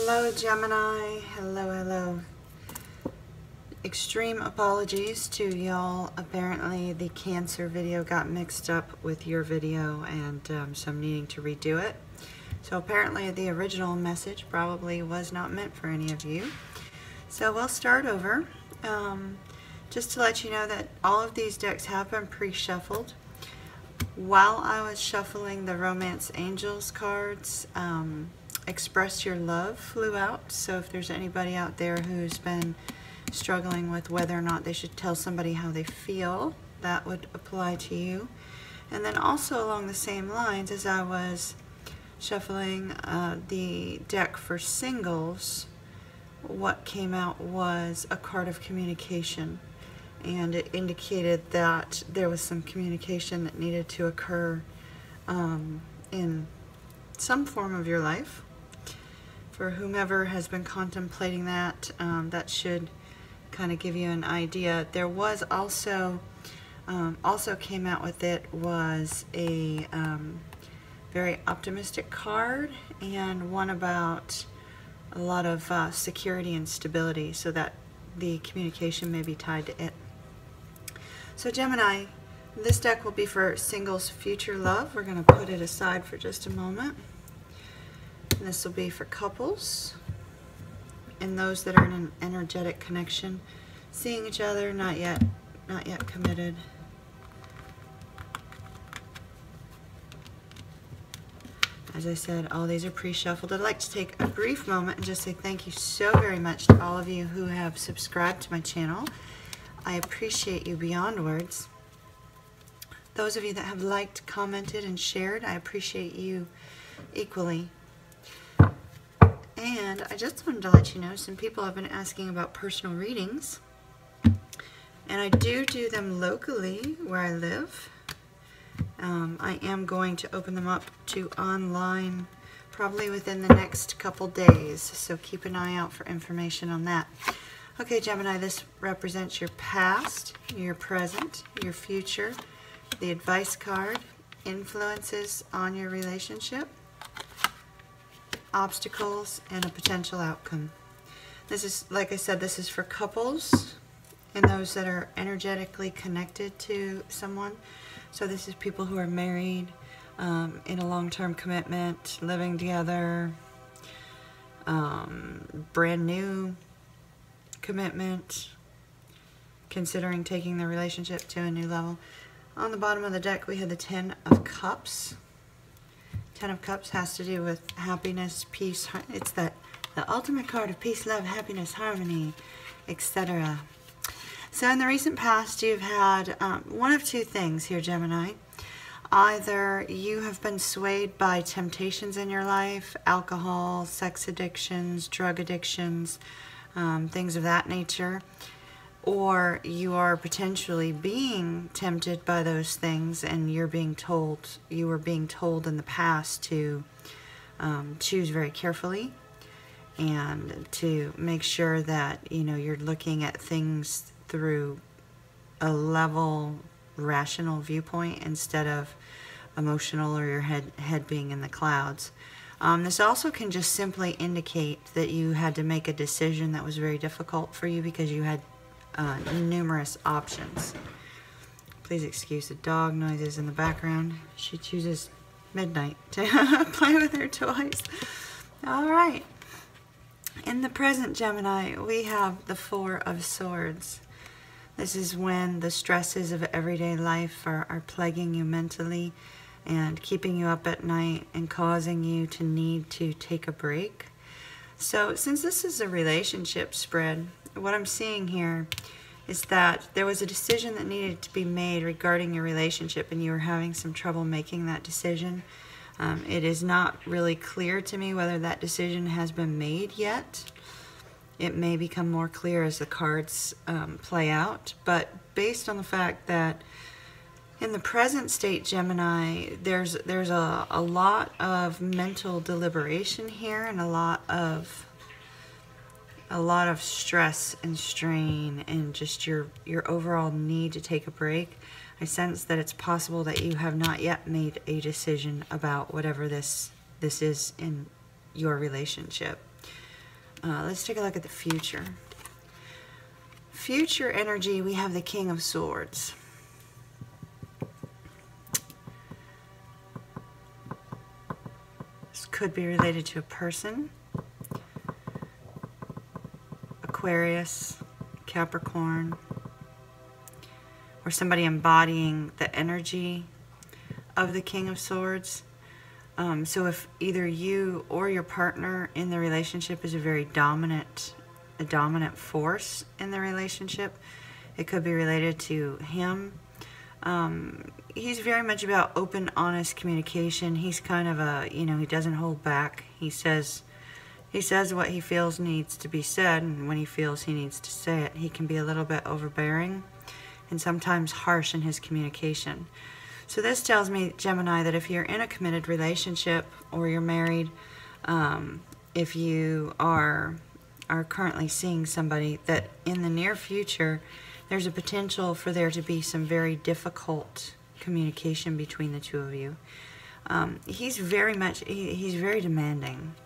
Hello Gemini, hello. Extreme apologies to y'all. Apparently the Cancer video got mixed up with your video and so I'm needing to redo it. So apparently the original message probably was not meant for any of you. So we'll start over. Just to let you know that all of these decks have been pre-shuffled. While I was shuffling the Romance Angels cards, Express Your Love flew out. So if there's anybody out there who's been struggling with whether or not they should tell somebody how they feel, that would apply to you. And then also along the same lines, as I was shuffling the deck for singles, what came out was a card of communication. And it indicated that there was some communication that needed to occur in some form of your life. For whomever has been contemplating that, that should kind of give you an idea. There was also came out with it was a very optimistic card, and one about a lot of security and stability, so that the communication may be tied to it. So Gemini, this deck will be for singles future love. We're going to put it aside for just a moment. And this will be for couples and those that are in an energetic connection, seeing each other, not yet committed. As I said, all these are pre-shuffled. I'd like to take a brief moment and just say thank you so very much to all of you who have subscribed to my channel. I appreciate you beyond words. Those of you that have liked, commented, and shared, I appreciate you equally. And I just wanted to let you know, some people have been asking about personal readings. And I do them locally where I live. I am going to open them up to online probably within the next couple days, so keep an eye out for information on that. Okay, Gemini, this represents your past, your present, your future, the advice card, influences on your relationship, obstacles, and a potential outcome. This is, like I said, this is for couples and those that are energetically connected to someone. So this is people who are married, in a long-term commitment, living together, brand new commitment, considering taking the relationship to a new level. On the bottom of the deck we had the 10 of Cups. 10 of Cups has to do with happiness, peace. It's the ultimate card of peace, love, happiness, harmony, etc. So in the recent past, you've had one of two things here, Gemini. Either you have been swayed by temptations in your life, alcohol, sex addictions, drug addictions, things of that nature, or you are potentially being tempted by those things and you were being told in the past to choose very carefully and to make sure that you're looking at things through a level, rational viewpoint instead of emotional or your head being in the clouds. This also can just simply indicate that you had to make a decision that was very difficult for you because you had numerous options. Please excuse the dog noises in the background. She chooses midnight to play with her toys. All right. In the present, Gemini, we have the 4 of Swords. This is when the stresses of everyday life are plaguing you mentally and keeping you up at night and causing you to need to take a break. So since this is a relationship spread, what I'm seeing here is that there was a decision that needed to be made regarding your relationship and you were having some trouble making that decision. It is not really clear to me whether that decision has been made yet. It may become more clear as the cards play out, but based on the fact that in the present state, Gemini, there's a lot of mental deliberation here and a lot of stress and strain and just your overall need to take a break. I sense that it's possible that you have not yet made a decision about whatever this is in your relationship. let's take a look at the future. Future energy, we have the King of Swords. This could be related to a person, Aquarius, Capricorn, or somebody embodying the energy of the King of Swords. So if either you or your partner in the relationship is a dominant force in the relationship, it could be related to him. He's very much about open, honest communication. He's kind of a, he doesn't hold back. He says what he feels needs to be said, and when he feels he needs to say it. He can be a little bit overbearing and sometimes harsh in his communication. So this tells me, Gemini, that if you're in a committed relationship or you're married, if you are currently seeing somebody, that in the near future there's a potential for there to be some very difficult communication between the two of you. He's very demanding,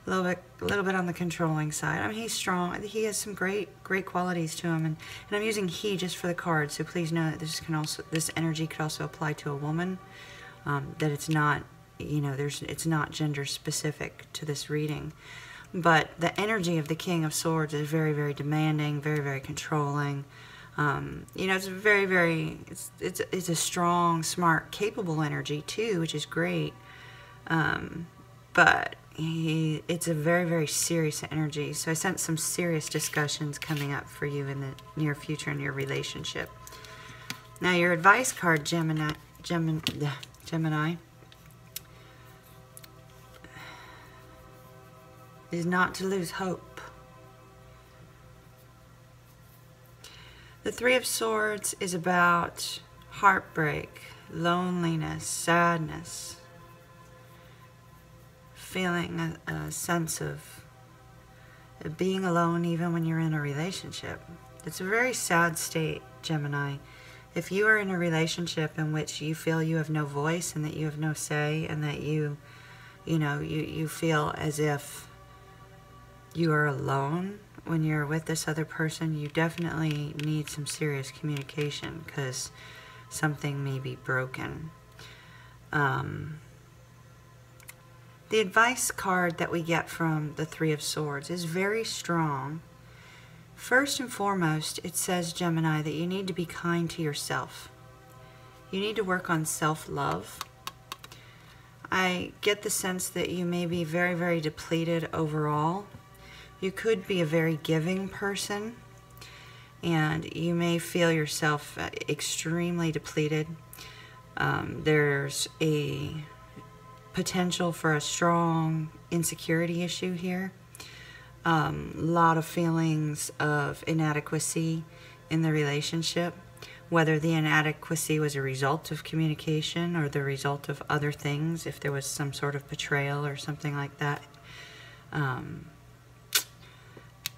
a little bit on the controlling side. I mean, he's strong. He has some great qualities to him, and I'm using he just for the card. So please know that this energy could also apply to a woman. That it's not, it's not gender specific to this reading. But the energy of the King of Swords is very, very demanding, very, very controlling. It's very, it's a strong, smart, capable energy too, which is great. But it's a very, very serious energy. So I sense some serious discussions coming up for you in the near future in your relationship. Now your advice card, Gemini, is not to lose hope. The Three of Swords is about heartbreak, loneliness, sadness, feeling a sense of being alone even when you're in a relationship. It's a very sad state, Gemini. If you are in a relationship in which you feel you have no voice and that you have no say, and that you feel as if you are alone when you're with this other person, you definitely need some serious communication, because something may be broken. The advice card that we get from the Three of Swords is very strong. First and foremost, it says, Gemini, that you need to be kind to yourself. You need to work on self-love. I get the sense that you may be very, very depleted overall. You could be a very giving person, and you may feel yourself extremely depleted. There's a potential for a strong insecurity issue here. A lot of feelings of inadequacy in the relationship, whether the inadequacy was a result of communication or the result of other things, if there was some sort of betrayal or something like that.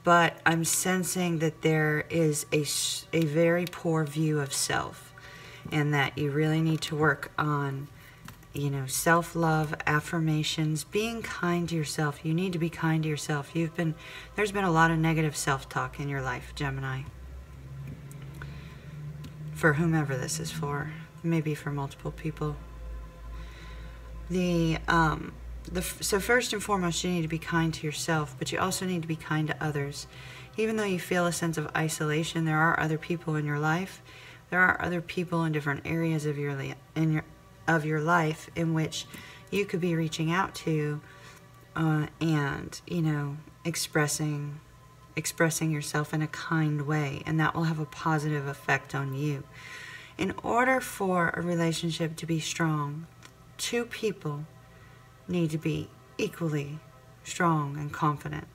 But I'm sensing that there is a very poor view of self, and that you really need to work on, self-love, affirmations, being kind to yourself. You need to be kind to yourself. There's been a lot of negative self-talk in your life, Gemini. For whomever this is for, maybe for multiple people. So first and foremost, you need to be kind to yourself, but you also need to be kind to others. Even though you feel a sense of isolation, there are other people in your life. There are other people in different areas of your life in which you could be reaching out to, and expressing yourself in a kind way, and that will have a positive effect on you. In order for a relationship to be strong, two people need to be equally strong and confident.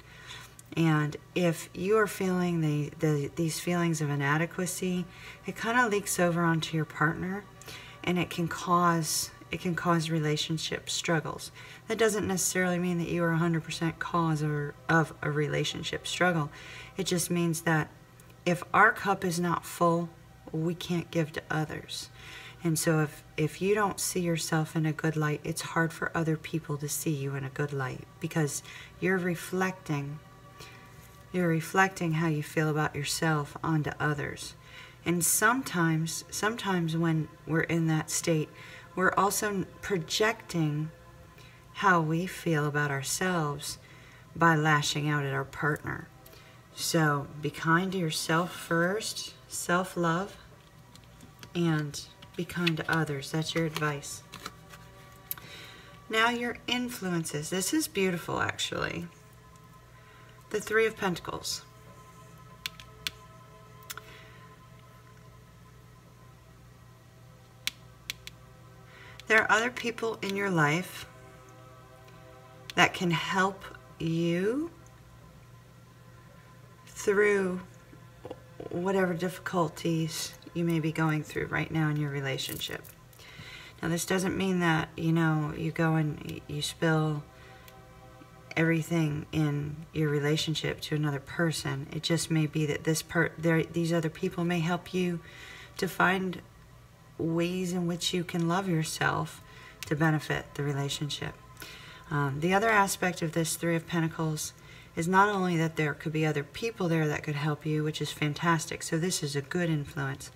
And if you are feeling these feelings of inadequacy, it kind of leaks over onto your partner, and it can cause relationship struggles. That doesn't necessarily mean that you are 100% cause of a relationship struggle. It just means that if our cup is not full, we can't give to others. And so if you don't see yourself in a good light, it's hard for other people to see you in a good light, because you're reflecting You're reflecting how you feel about yourself onto others. And sometimes when we're in that state, we're also projecting how we feel about ourselves by lashing out at our partner. So be kind to yourself first, self-love, and be kind to others. That's your advice. Now your influences. This is beautiful, actually. The Three of Pentacles. There are other people in your life that can help you through whatever difficulties you may be going through right now in your relationship. Now, this doesn't mean that, you know, you go and you spill everything in your relationship to another person. It just may be that these other people may help you to find ways in which you can love yourself to benefit the relationship. The other aspect of this Three of Pentacles is not only that there could be other people there that could help you, which is fantastic, so this is a good influence,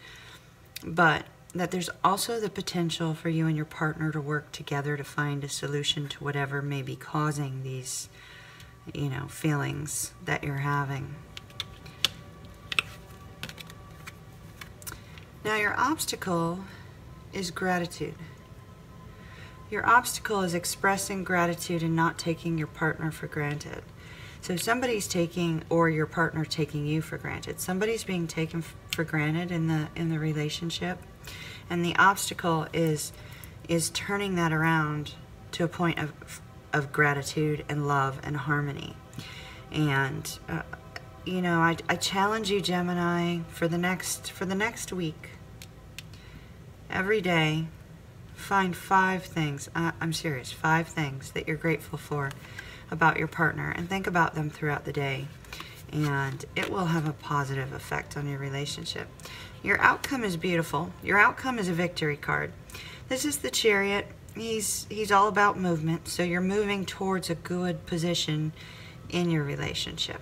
but that there's also the potential for you and your partner to work together to find a solution to whatever may be causing these, you know, feelings that you're having. Now your obstacle is gratitude. Your obstacle is expressing gratitude and not taking your partner for granted. So somebody's taking, or your partner taking you for granted. Somebody's being taken for granted in the relationship, and the obstacle is turning that around to a point of gratitude and love and harmony. And you know, I challenge you, Gemini, for the next week. Every day, find 5 things. I'm serious, 5 things that you're grateful for about your partner, and think about them throughout the day, and it will have a positive effect on your relationship. Your outcome is beautiful. Your outcome is a victory card. This is the Chariot. He's all about movement, so you're moving towards a good position in your relationship.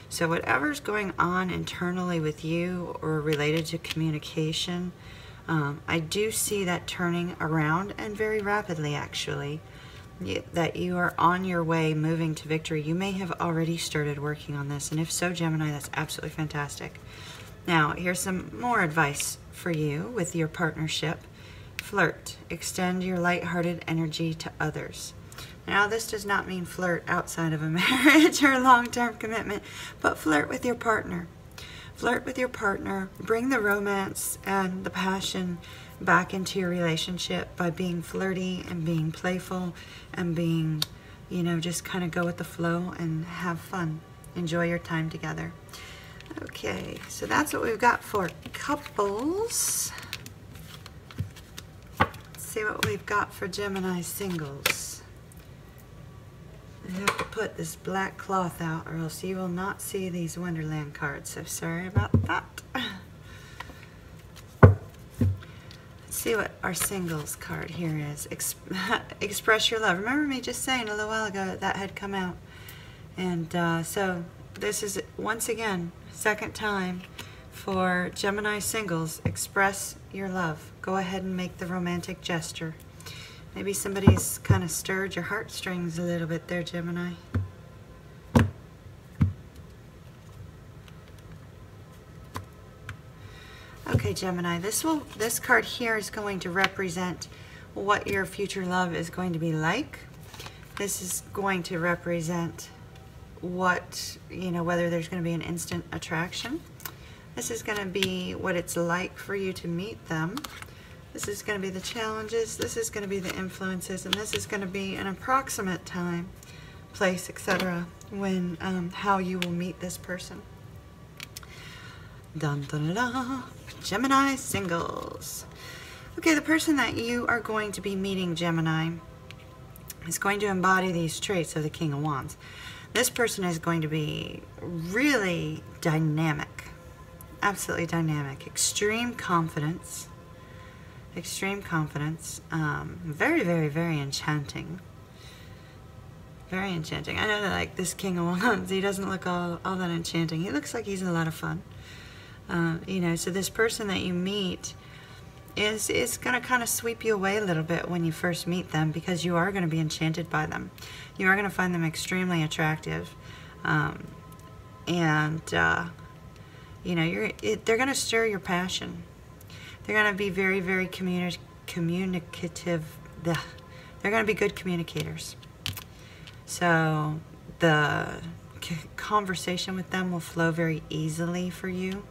So whatever's going on internally with you or related to communication, I do see that turning around, and very rapidly, actually, that you are on your way moving to victory. You may have already started working on this, and if so, Gemini, that's absolutely fantastic. Now, here's some more advice for you with your partnership. Flirt. Extend your lighthearted energy to others. Now, this does not mean flirt outside of a marriage or a long-term commitment, but flirt with your partner. Flirt with your partner. Bring the romance and the passion back into your relationship by being flirty and being playful and being, you know, just kind of go with the flow and have fun. Enjoy your time together. Okay, so that's what we've got for couples. Let's see what we've got for Gemini singles. I have to put this black cloth out or else you will not see these Wonderland cards, so sorry about that. See what our singles card here is. Express your love. Remember me just saying a little while ago that had come out. And so this is, once again, second time for Gemini singles. Express your love. Go ahead and make the romantic gesture. Maybe somebody's kind of stirred your heartstrings a little bit there, Gemini. Okay, Gemini, this card here is going to represent what your future love is going to be like. This is going to represent what, you know, whether there's going to be an instant attraction. This is going to be what it's like for you to meet them. This is going to be the challenges. This is going to be the influences, and this is going to be an approximate time, place, etc. when how you will meet this person. Dun dun dun. Gemini singles. Okay, the person that you are going to be meeting, Gemini, is going to embody these traits of the King of Wands. This person is going to be really dynamic, absolutely dynamic, extreme confidence, very, very, very enchanting. Very enchanting. I know that, like, this King of Wands, he doesn't look all that enchanting. He looks like he's a lot of fun. You know, so this person that you meet is going to kind of sweep you away a little bit when you first meet them, because you are going to be enchanted by them. You are going to find them extremely attractive. You know, they're going to stir your passion. They're going to be very, very communicative. They're going to be good communicators. So the conversation with them will flow very easily for you.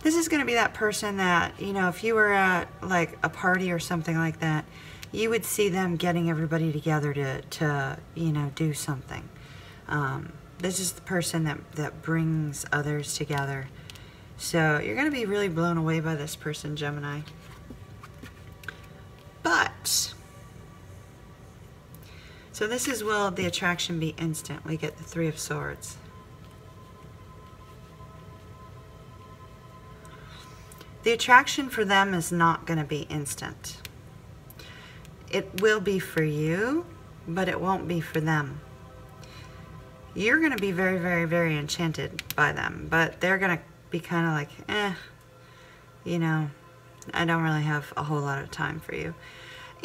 This is going to be that person that, you know, if you were at like a party or something like that, you would see them getting everybody together to you know, do something. This is the person that brings others together. So you're going to be really blown away by this person, Gemini. But, so this is, will the attraction be instant? We get the Three of Swords. The attraction for them is not going to be instant. It will be for you, but it won't be for them. You're going to be very, very, very enchanted by them, but they're going to be kind of like, you know, I don't really have a whole lot of time for you.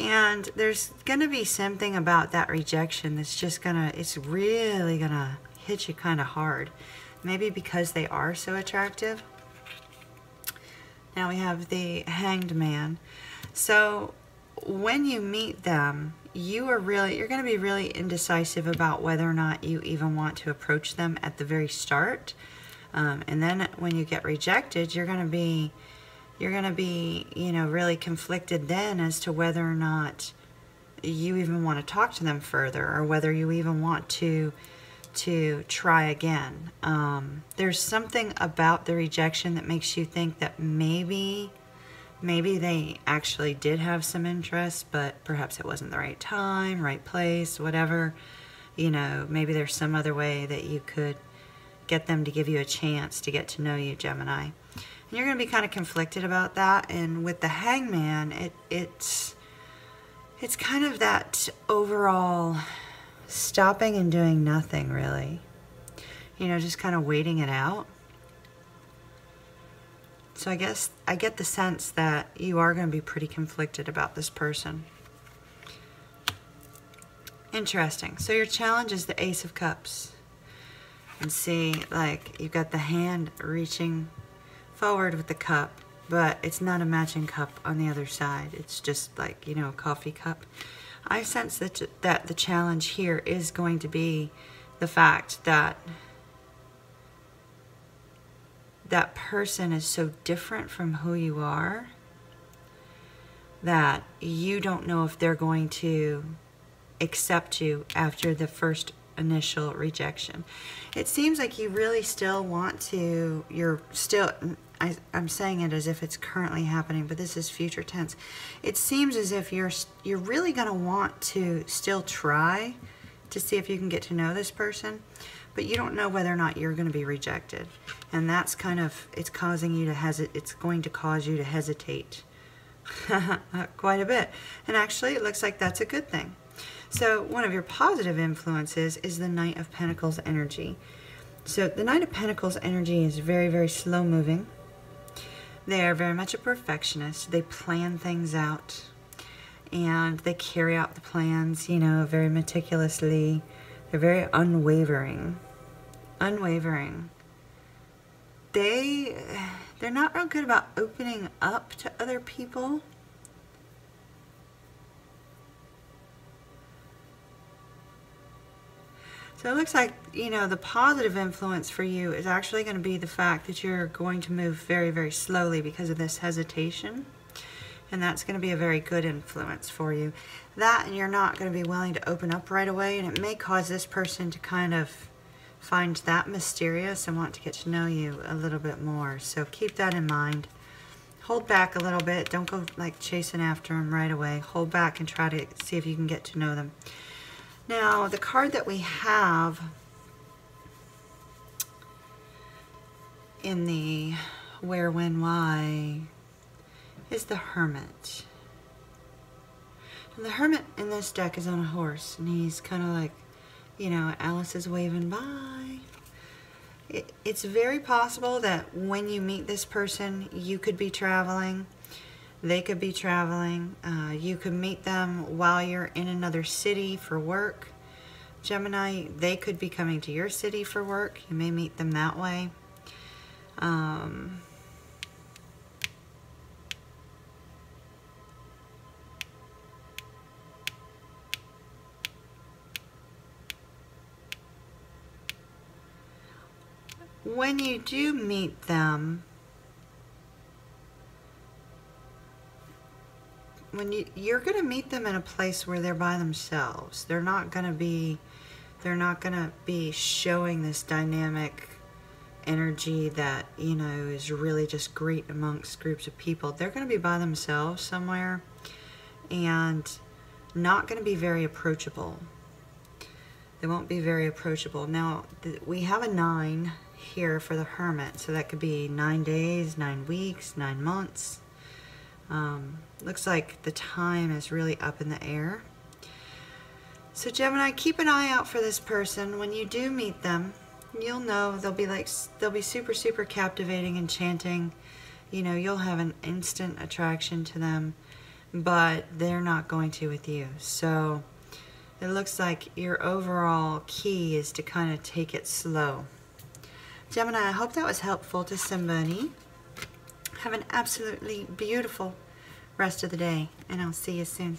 And there's going to be something about that rejection that's just going to, it's really going to hit you kind of hard. Maybe because they are so attractive. Now we have the Hanged Man. So when you meet them, you're going to be really indecisive about whether or not you even want to approach them at the very start. And then when you get rejected, you're going to be, you know, really conflicted then as to whether or not you even want to talk to them further, or whether you even want to try again. There's something about the rejection that makes you think that maybe they actually did have some interest, but perhaps it wasn't the right time, right place, whatever. You know, maybe there's some other way that you could get them to give you a chance to get to know you, Gemini. And you're going to be kind of conflicted about that. And with the Hangman, it's kind of that overall stopping and doing nothing, really. You know, just kind of waiting it out. So I guess I get the sense that you are going to be pretty conflicted about this person. Interesting. So your challenge is the Ace of Cups. And see, like, you've got the hand reaching forward with the cup, but it's not a matching cup on the other side. It's just like, you know, a coffee cup. I sense that the challenge here is going to be the fact that that person is so different from who you are that you don't know if they're going to accept you after the first initial rejection. It seems like you really still want to, I'm saying it as if it's currently happening, but this is future tense. It seems as if you're really going to want to still try to see if you can get to know this person, but you don't know whether or not you're going to be rejected. And that's kind of, it's causing you to hesitate. It's going to cause you to hesitate quite a bit. And actually, it looks like that's a good thing. So one of your positive influences is the Knight of Pentacles energy. So the Knight of Pentacles energy is very, very slow moving. They are very much a perfectionist. They plan things out and they carry out the plans, you know, very meticulously. They're very unwavering. Unwavering. They're not real good about opening up to other people. So it looks like, you know, the positive influence for you is actually going to be the fact that you're going to move very, very slowly because of this hesitation. And that's going to be a very good influence for you. That, and you're not going to be willing to open up right away, and it may cause this person to kind of find that mysterious and want to get to know you a little bit more. So keep that in mind. Hold back a little bit. Don't go like chasing after them right away. Hold back and try to see if you can get to know them. Now, the card that we have in the Where, When, Why is the Hermit. And the Hermit in this deck is on a horse, and he's kind of like, you know, Alice is waving bye. It's very possible that when you meet this person, you could be traveling. They could be traveling. You could meet them while you're in another city for work. Gemini, they could be coming to your city for work. You may meet them that way. When you do meet them, you're going to meet them in a place where they're by themselves. They're not going to be showing this dynamic energy that, you know, is really just great amongst groups of people. They're going to be by themselves somewhere and not going to be very approachable. They won't be very approachable. Now, we have a 9 here for the Hermit, so that could be 9 days, 9 weeks, 9 months. Looks like the time is really up in the air. So Gemini, keep an eye out for this person. When you do meet them, you'll know they'll be super, super captivating, enchanting. You know, you'll have an instant attraction to them, but they're not going to with you. So it looks like your overall key is to kind of take it slow. Gemini, I hope that was helpful to somebody. Have an absolutely beautiful rest of the day, and I'll see you soon.